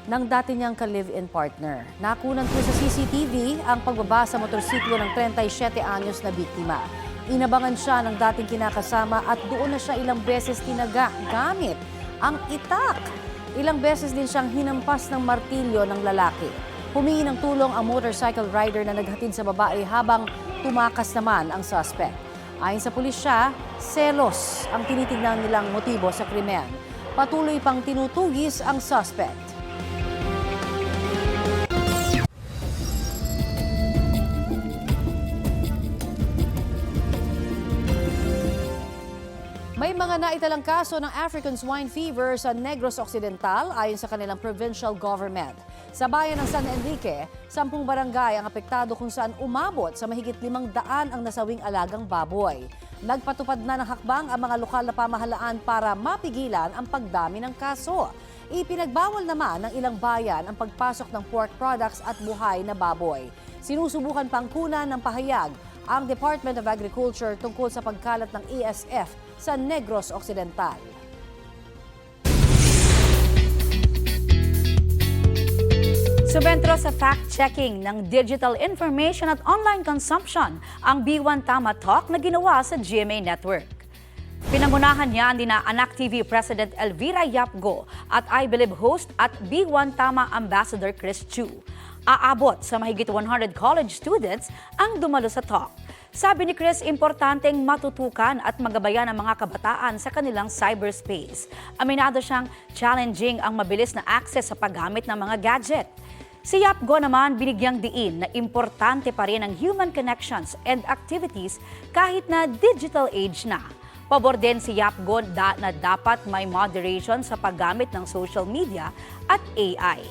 Speaker 1: ng dati niyang ka-live-in partner. Nakunan po sa CCTV ang pagbaba sa motorsiklo ng 37 anyos na biktima. Inabangan siya ng dating kinakasama at doon na siya ilang beses tinaga gamit ang itak. Ilang beses din siyang hinampas ng martilyo ng lalaki. Humingi ng tulong ang motorcycle rider na naghatid sa babae habang tumakas naman ang suspect. Ayon sa pulisya, selos ang tinitignan nilang motibo sa krimen. Patuloy pang tinutugis ang suspect. May mga naitalang kaso ng African swine fever sa Negros Occidental ayon sa kanilang provincial government. Sa bayan ng San Enrique, 10 barangay ang apektado kung saan umabot sa mahigit 500 ang nasawing alagang baboy. Nagpatupad na ng hakbang ang mga lokal na pamahalaan para mapigilan ang pagdami ng kaso. Ipinagbawal naman ng ilang bayan ang pagpasok ng pork products at buhay na baboy. Sinusubukan pang kunan ng pahayag ang Department of Agriculture tungkol sa pagkalat ng ESF sa Negros Occidental.
Speaker 21: Subentro sa fact-checking ng digital information at online consumption ang B1 Tama Talk na ginawa sa GMA Network. Pinangunahan niya ni Anak TV President Elvira Yapgo at I Believe host at B1 Tama Ambassador Chris Chu. Aabot sa mahigit 100 college students ang dumalo sa talk. Sabi ni Chris, importanteng matutukan at magabayan ang mga kabataan sa kanilang cyberspace. Aminado siyang challenging ang mabilis na access sa paggamit ng mga gadget. Si Yapgo naman binigyang diin na importante pa rin ang human connections and activities kahit na digital age na. Pabor din si Yapgo na dapat may moderation sa paggamit ng social media at AI.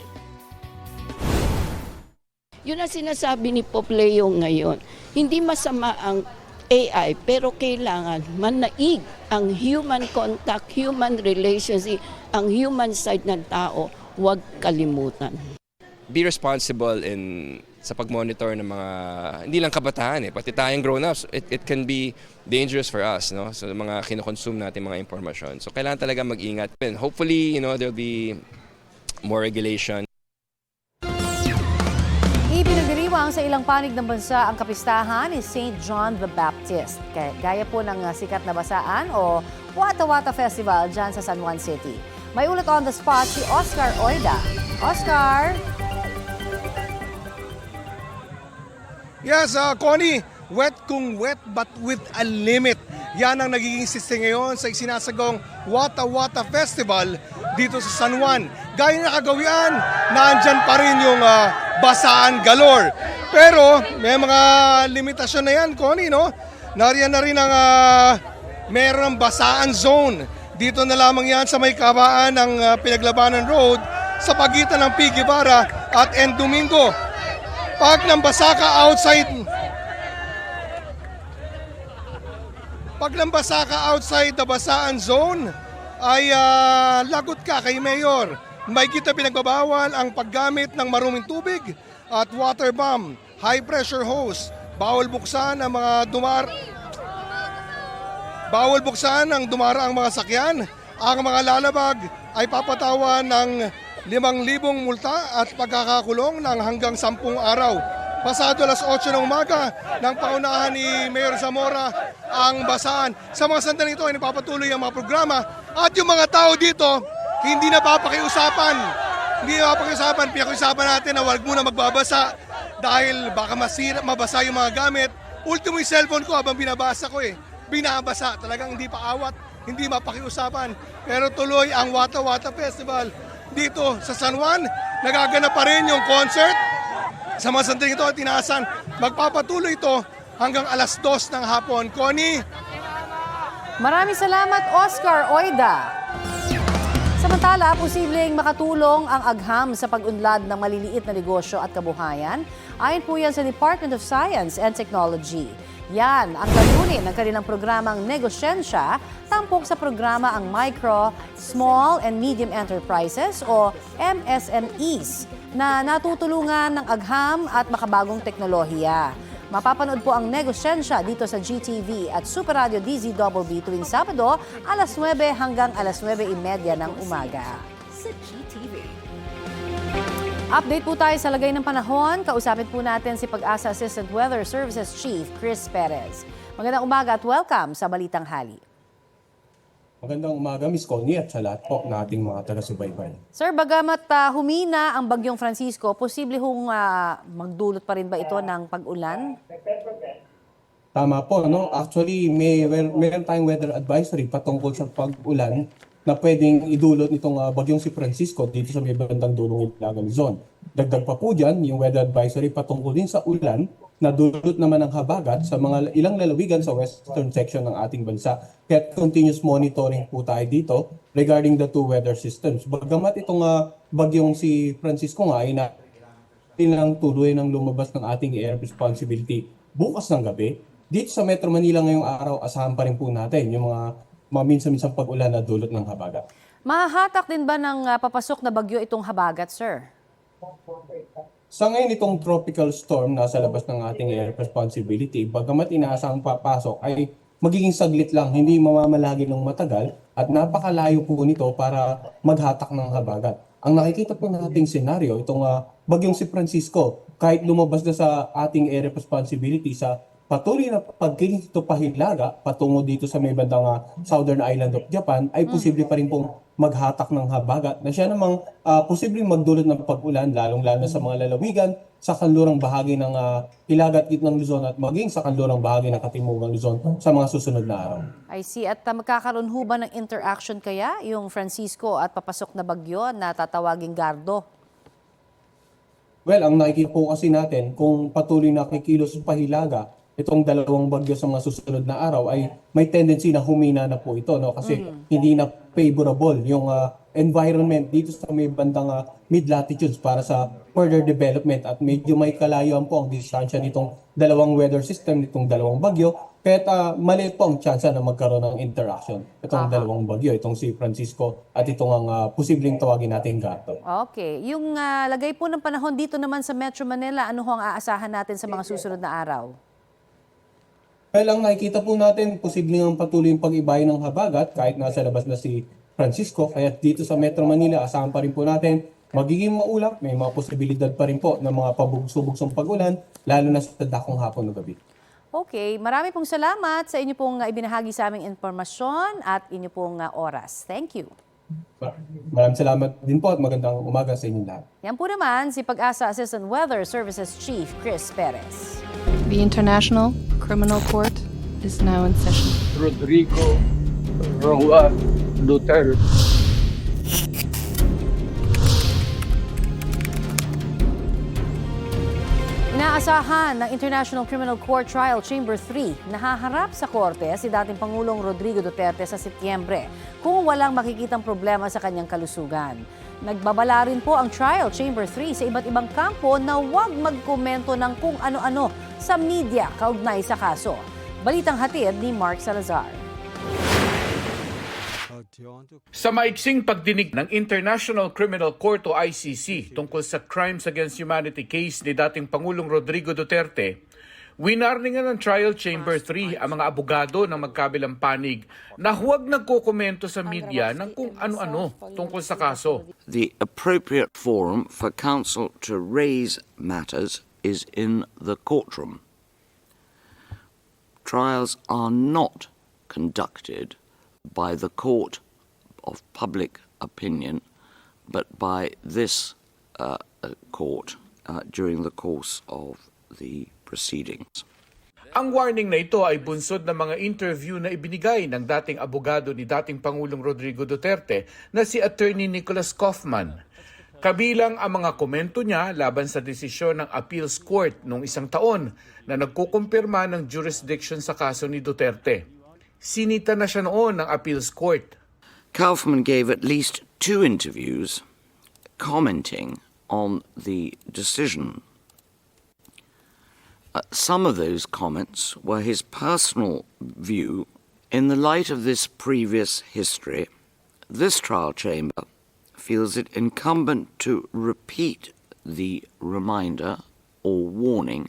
Speaker 5: Yun ang sinasabi ni Popleo ngayon. Hindi masama ang AI, pero kailangan manaig ang human contact, human relationship, ang human side ng tao. Huwag kalimutan.
Speaker 23: Be responsible sa pag-monitor ng mga, hindi lang kabataan pati tayong grown-ups. It can be dangerous for us, no? So mga kinokonsume natin mga impormasyon. So kailangan talaga mag-ingat. And hopefully, there'll be more regulation.
Speaker 1: Ipinagdiriwang sa ilang panig ng bansa ang kapistahan ni St. John the Baptist. Gaya po ng sikat na basaan o Wata Wata Festival dyan sa San Juan City. May ulat on the spot si Oscar Oida. Oscar!
Speaker 16: Yes, Connie, wet kung wet but with a limit. Yan ang nagiging siste ngayon sa isinasagawang Wata Wata Festival dito sa San Juan. Gaya na kagawian, naandyan pa rin yung basaan galore. Pero may mga limitasyon na yan, Connie, no? Nariyan na rin ang meron ng basaan zone. Dito na lamang yan sa may kabaan ng Pinaglabanan Road sa pagitan ng P. Guevara at N. Domingo. Pag nambasa ka outside the basaan zone, ay lagot ka kay Mayor may kita pinagbabawal ang paggamit ng maruming tubig at water bomb, high pressure hose. Bawal buksan ang dumaraang mga sakyan. Ang mga lalabag ay papatawan ng 5,000 multa at pagkakakulong ng hanggang 10 araw. Pasado alas 8 ng umaga ng paunahan ni Mayor Zamora ang basahan. Sa mga sandaling ito ay napapatuloy ang mga programa at yung mga tao dito hindi na papakiusapan. Pinakiusapan natin na huwag muna magbabasa dahil baka mabasa yung mga gamit. Ultimo yung cellphone ko habang binabasa ko binabasa. Talagang hindi pa awat, hindi mapakiusapan. Pero tuloy ang Wata Wata Festival dito sa San Juan. Nagaganap pa rin yung concert. Sa mga sandaling ito at tinaasan, magpapatuloy ito hanggang alas 2 ng hapon. Connie?
Speaker 1: Maraming salamat, Oscar Oida. Samantala, posibleng makatulong ang agham sa pag-unlad ng maliliit na negosyo at kabuhayan. Ayon po yan sa Department of Science and Technology. Yan ang layunin ng kanilang programang Negosyensya, tampok sa programa ang Micro, Small and Medium Enterprises o MSMEs na natutulungan ng agham at makabagong teknolohiya. Mapapanood po ang Negosyensya dito sa GTV at Super Radio DZBB tuwing Sabado, alas 9 hanggang alas 9:30 ng umaga.
Speaker 21: Sa GTV.
Speaker 1: Update po tayo sa lagay ng panahon. Kausapin po natin si Pag-asa Assistant Weather Services Chief Chris Perez. Magandang umaga at welcome sa Balitang Hali.
Speaker 7: Magandang umaga, Miss Connie, at sa lahat po na ating mga taga-subaybay.
Speaker 1: Sir, bagamat humina ang Bagyong Francisco, posible hong magdulot pa rin ba ito ng pag-ulan?
Speaker 7: Tama po, no? Actually, meron tayong weather advisory patungkol sa pag-ulan na pwedeng idulot nitong Bagyong si Francisco dito sa may bandang dulong Ilagan Luzon. Dagdag pa po dyan, yung weather advisory patungkol din sa ulan na dulot naman ng habagat sa mga ilang lalawigan sa western section ng ating bansa. Kaya continuous monitoring po tayo dito regarding the two weather systems. Bagamat itong Bagyong si Francisco nga ay lang tuloy ng lumabas ng ating air responsibility bukas ng gabi, dito sa Metro Manila ngayong araw, asahan pa rin po natin yung mga minsan-minsang pag-ulan na dulot ng habagat.
Speaker 1: Mahahatak din ba ng papasok na bagyo itong habagat, sir?
Speaker 7: Sa ngayon itong tropical storm nasa labas ng ating air responsibility, bagamat inaasang papasok ay magiging saglit lang, hindi mamamalagi ng matagal at napakalayo po nito para maghatak ng habagat. Ang nakikita po nating senaryo, itong Bagyong si Francisco, kahit lumabas na sa ating air responsibility sa patuloy na pagkiling ito pahilaga patungo dito sa may bandang Southern Island of Japan ay posible pa rin pong maghatak ng habagat na siya namang posibleng magdulot ng pag-ulan lalong-lalo sa mga lalawigan sa kanlurang bahagi ng Hilagat Gitnang Luzon at maging sa kanlurang bahagi ng Katimugang Luzon sa mga susunod na araw.
Speaker 1: I see. At magkakaroon ho ba ng interaction kaya yung Francisco at papasok na bagyo na tatawaging Gardo?
Speaker 7: Well, ang nakikita po kasi natin kung patuloy na kikilos pahilaga itong dalawang bagyo sa mga susunod na araw ay may tendency na humina na po ito, no? Kasi hindi na favorable yung environment dito sa may bandang mid-latitudes para sa further development at medyo may kalayuan po ang distansya nitong dalawang weather system, nitong dalawang bagyo. Kaya maliit po ang tsansa na magkaroon ng interaction itong dalawang bagyo, itong si Francisco at itong ang posibleng tawagin natin Gato.
Speaker 1: Okay. Yung lagay po ng panahon dito naman sa Metro Manila, ano ho ang aasahan natin sa mga susunod na araw?
Speaker 7: Well, ang nakikita po natin, posibleng patuloy yung pag-ibay ng habagat kahit nasa labas na si Francisco. Kaya dito sa Metro Manila, asahan pa rin po natin magiging maulap. May mga posibilidad pa rin po ng mga pabugsong pag-ulan, lalo na sa dakong hapon o gabi.
Speaker 1: Okay, marami pong salamat sa inyo pong ibinahagi sa aming impormasyon at inyo pong oras. Thank you.
Speaker 7: Maraming salamat din po at magandang umaga sa inyo lahat.
Speaker 1: Yan po naman si Pag-asa Assistant Weather Services Chief Chris Perez.
Speaker 8: The International Criminal Court is now in session.
Speaker 11: Rodrigo Roa Duterte.
Speaker 1: Inaasahan ng International Criminal Court Trial Chamber 3 na haharap sa korte si dating Pangulong Rodrigo Duterte sa Setyembre kung walang makikitang problema sa kanyang kalusugan. Nagbabala rin po ang Trial Chamber 3 sa iba't ibang kampo na huwag magkomento ng kung ano-ano sa media kaugnay sa kaso. Balitang hatid ni Mark Salazar.
Speaker 10: Sa maiksing pagdinig ng International Criminal Court o ICC tungkol sa Crimes Against Humanity case ni dating Pangulong Rodrigo Duterte, winarningan ng Trial Chamber 3 ang mga abogado ng magkabilang panig na huwag nagkokomento sa media ng kung ano-ano tungkol sa kaso.
Speaker 12: The appropriate forum for counsel to raise matters is in the courtroom. Trials are not conducted by the court of public opinion, but by this court during the course of the proceedings.
Speaker 10: Ang warning na ito ay bunsod ng mga interview na ibinigay ng dating abogado ni dating Pangulong Rodrigo Duterte na si Attorney Nicholas Kaufman. Kabilang ang mga komento niya laban sa desisyon ng Appeals Court noong isang taon na nagkukumpirma ng jurisdiction sa kaso ni Duterte. Sinita na siya noon ng Appeals Court.
Speaker 12: Kaufman gave at least 2 interviews commenting on the decision. Some of those comments were his personal view. In the light of this previous history, this trial chamber feels it incumbent to repeat the reminder or warning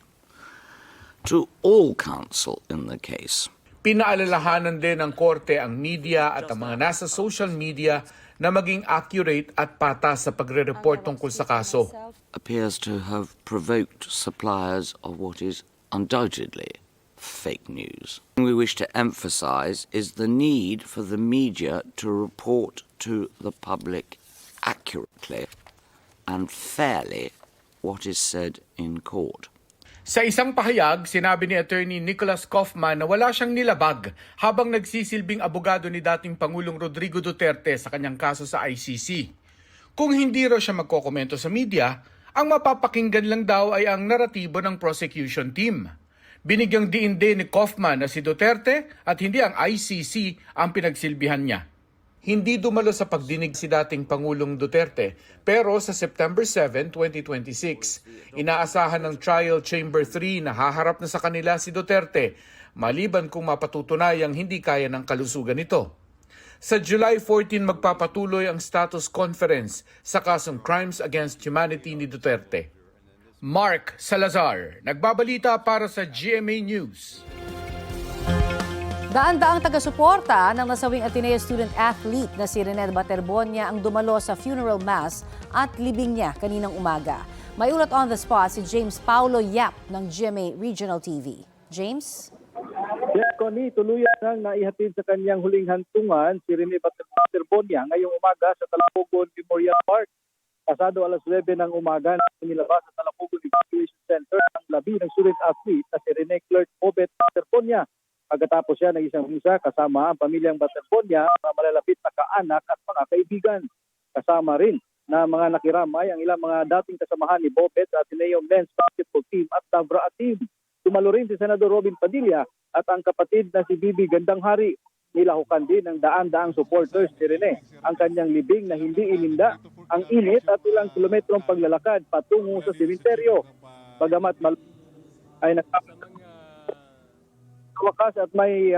Speaker 12: to all counsel in the case.
Speaker 10: Pinaalalahanan din ng korte ang media at ang mga nasa social media na maging accurate at patas sa pagre-report tungkol sa kaso.
Speaker 12: Appears to have provoked suppliers of what is undoubtedly fake news. We wish to emphasize is the need for the media to report to the public accurately and fairly what is said in court.
Speaker 10: Sa isang pahayag, sinabi ni Attorney Nicholas Kaufman na wala siyang nilabag habang nagsisilbing abogado ni dating Pangulong Rodrigo Duterte sa kanyang kaso sa ICC. Kung hindi raw siya magkokomento sa media, ang mapapakinggan lang daw ay ang naratibo ng prosecution team. Binigyang diin din ni Kaufman na si Duterte at hindi ang ICC ang pinagsilbihan niya. Hindi dumalo sa pagdinig si dating Pangulong Duterte, pero sa September 7, 2026, inaasahan ng Trial Chamber 3 na haharap na sa kanila si Duterte, maliban kung mapatutunayang hindi kaya ng kalusugan nito. Sa July 14 magpapatuloy ang status conference sa kasong Crimes Against Humanity ni Duterte. Mark Salazar, nagbabalita para sa GMA News.
Speaker 1: Daan-daang taga-suporta ng nasawing Ateneo student-athlete na si Rene Baterbonia ang dumalo sa funeral mass at libing niya kaninang umaga. May ulat on the spot si James Paulo Yap ng GMA Regional TV. James?
Speaker 13: Yes, Connie, tuluyan nang naihatid sa kanyang huling hantungan si Rene Baterbonia ngayong umaga sa Talapogon Memorial Park. Pasado alas 9 ng umaga na nilabas sa Talapogon Evacuation Center ang labi ng student-athlete na si Rene Clerk Obet Baterbonia. Pagkatapos siya ng isang misa kasama ang pamilyang Baterbonia, mga malalapit na kaanak at mga kaibigan. Kasama rin na mga nakiramay ang ilang mga dating kasamahan ni Bobet sa Ateneo Men's Basketball Team at Tabra Team. Tumalo rin si Senador Robin Padilla at ang kapatid na si Bibi Gandanghari. Nilahukan din ng daan-daang supporters ni Rene ang kanyang libing na hindi ininda ang init at ilang kilometrong paglalakad patungo sa sementeryo. Bagamat ay wakas at may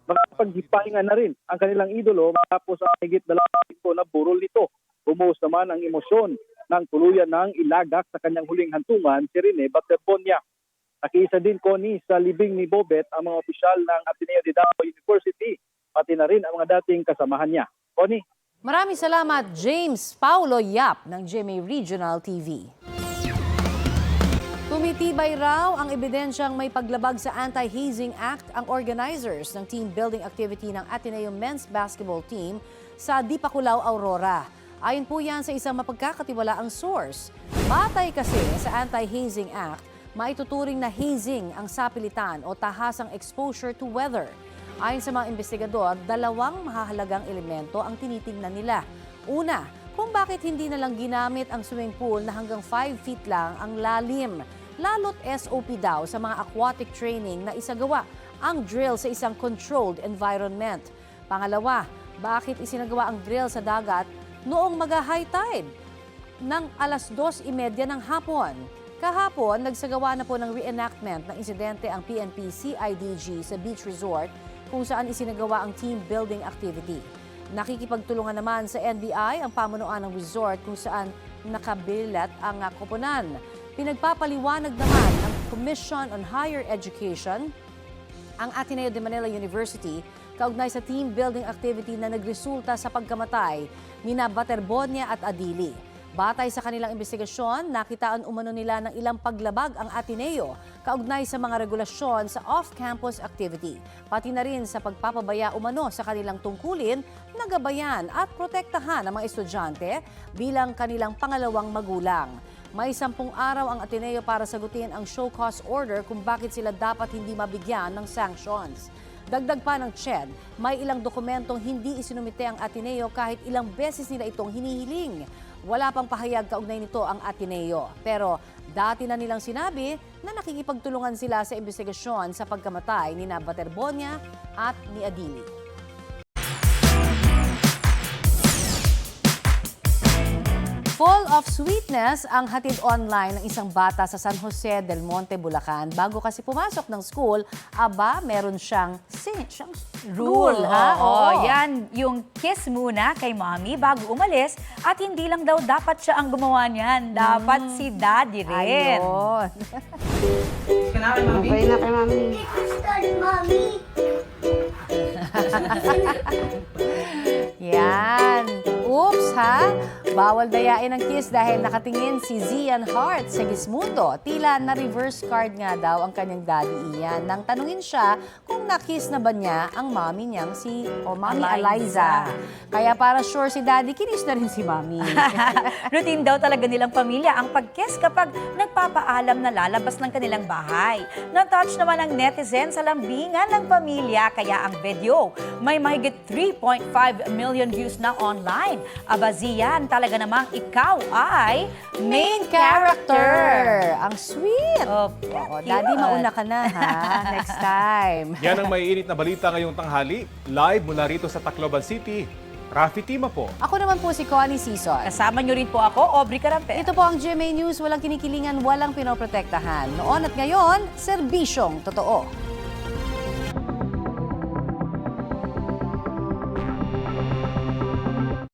Speaker 13: makapaghipahinga na rin ang kanilang idolo matapos ang higit 2 linggo na burol nito. Bumuhos naman ang emosyon ng tuluyan ng ilagak sa kanyang huling hantungan si Rene Baterbonia. Nakiisa din, Connie, sa libing ni Bobet ang mga opisyal ng Ateneo de Davao University, pati na rin ang mga dating kasamahan niya. Connie?
Speaker 1: Maraming salamat, James Paulo Yap ng GMA Regional TV. Tumitibay raw ang ebidensyang may paglabag sa Anti-Hazing Act ang organizers ng team building activity ng Ateneo Men's Basketball Team sa Dipakulaw, Aurora. Ayon po yan sa isang mapagkakatiwalaang source. Batay kasi sa Anti-Hazing Act, maituturing na hazing ang sapilitan o tahasang exposure to weather. Ayon sa mga investigador, 2 mahahalagang elemento ang tinitingnan nila. Una, kung bakit hindi na lang ginamit ang swimming pool na hanggang 5 feet lang ang lalim. Lalo't SOP daw sa mga aquatic training na isagawa ang drill sa isang controlled environment. Pangalawa, bakit isinagawa ang drill sa dagat noong mag-high tide ng alas 2:30 ng hapon? Kahapon, nagsagawa na po ng reenactment ng insidente ang PNP CIDG sa beach resort kung saan isinagawa ang team building activity. Nakikipagtulungan naman sa NBI ang pamunuan ng resort kung saan nakabilat ang koponan. Pinagpapaliwanag naman ng Commission on Higher Education ang Ateneo de Manila University kaugnay sa team building activity na nagresulta sa pagkamatay nina Baterbonia at Adili. Batay sa kanilang investigasyon, nakitaan umano nila ng ilang paglabag ang Ateneo kaugnay sa mga regulasyon sa off-campus activity, pati na rin sa pagpapabaya umano sa kanilang tungkulin na gabayan at protektahan ang mga estudyante bilang kanilang pangalawang magulang. May 10 araw ang Ateneo para sagutin ang show cause order kung bakit sila dapat hindi mabigyan ng sanctions. Dagdag pa ng CHED, may ilang dokumentong hindi isinumite ang Ateneo kahit ilang beses nila itong hinihiling. Wala pang pahayag kaugnay nito ang Ateneo. Pero dati na nilang sinabi na nakikipagtulungan sila sa investigasyon sa pagkamatay ni Baterbonia at ni Adili. Full of sweetness ang hatid online ng isang bata sa San Jose del Monte, Bulacan. Bago kasi pumasok ng school, meron siyang rule.
Speaker 21: Oo, yan. Yung kiss muna kay mommy bago umalis at hindi lang daw dapat siya ang gumawa niyan. Dapat si daddy rin.
Speaker 1: Ayun.
Speaker 22: Okay na kay mami.
Speaker 1: Yan. Oops, ha? Bawal dayain ang kiss dahil nakatingin si Zian Hart sa Gismundo. Tila na-reverse card nga daw ang kanyang daddy Ian. Nang tanungin siya kung na-kiss na ba niya ang mommy niyang si Mommy Eliza. Kaya para sure si daddy, kinis na rin si mommy.
Speaker 21: Routine daw talaga nilang pamilya ang pag-kiss kapag nagpapaalam na lalabas ng kanilang bahay. Na-touch naman ang netizen sa lambingan ng pamilya kaya ang video may mahigit 3.5 million views na online. Abaziyan, talaga namang ikaw ay
Speaker 1: Main character. Ang sweet.
Speaker 21: Opo,
Speaker 1: Daddy, mauna ka na, ha? Next time.
Speaker 2: Yan ang maiinit na balita ngayong tanghali. Live mula rito sa Tacloban City. Rafi Tima po.
Speaker 1: Ako naman po si Connie Sison.
Speaker 21: Kasama niyo rin po ako, Aubrey Carampe.
Speaker 1: Ito po ang GMA News. Walang kinikilingan, walang pinoprotektahan. Noon at ngayon, serbisyong totoo.